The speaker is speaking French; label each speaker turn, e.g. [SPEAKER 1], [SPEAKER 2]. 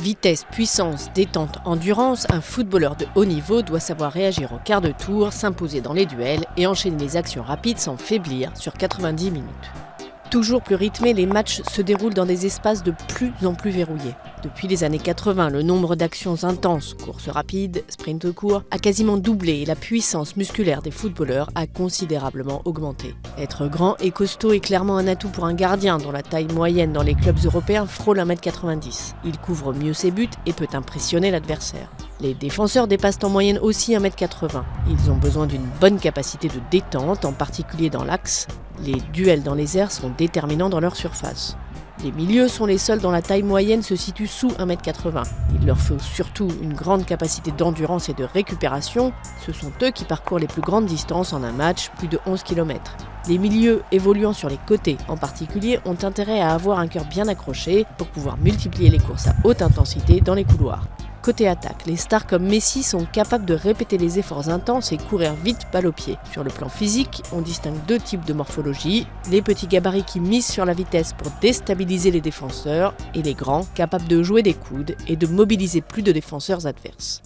[SPEAKER 1] Vitesse, puissance, détente, endurance, un footballeur de haut niveau doit savoir réagir au quart de tour, s'imposer dans les duels et enchaîner les actions rapides sans faiblir sur 90 minutes. Toujours plus rythmés, les matchs se déroulent dans des espaces de plus en plus verrouillés. Depuis les années 80, le nombre d'actions intenses, courses rapides, sprints courts, a quasiment doublé et la puissance musculaire des footballeurs a considérablement augmenté. Être grand et costaud est clairement un atout pour un gardien dont la taille moyenne dans les clubs européens frôle 1,90 m. Il couvre mieux ses buts et peut impressionner l'adversaire. Les défenseurs dépassent en moyenne aussi 1,80 m. Ils ont besoin d'une bonne capacité de détente, en particulier dans l'axe. Les duels dans les airs sont déterminants dans leur surface. Les milieux sont les seuls dont la taille moyenne se situe sous 1,80 m. Il leur faut surtout une grande capacité d'endurance et de récupération. Ce sont eux qui parcourent les plus grandes distances en un match, plus de 11 km. Les milieux évoluant sur les côtés en particulier ont intérêt à avoir un cœur bien accroché pour pouvoir multiplier les courses à haute intensité dans les couloirs. Côté attaque, les stars comme Messi sont capables de répéter les efforts intenses et courir vite balle au pied. Sur le plan physique, on distingue deux types de morphologie, les petits gabarits qui misent sur la vitesse pour déstabiliser les défenseurs et les grands capables de jouer des coudes et de mobiliser plus de défenseurs adverses.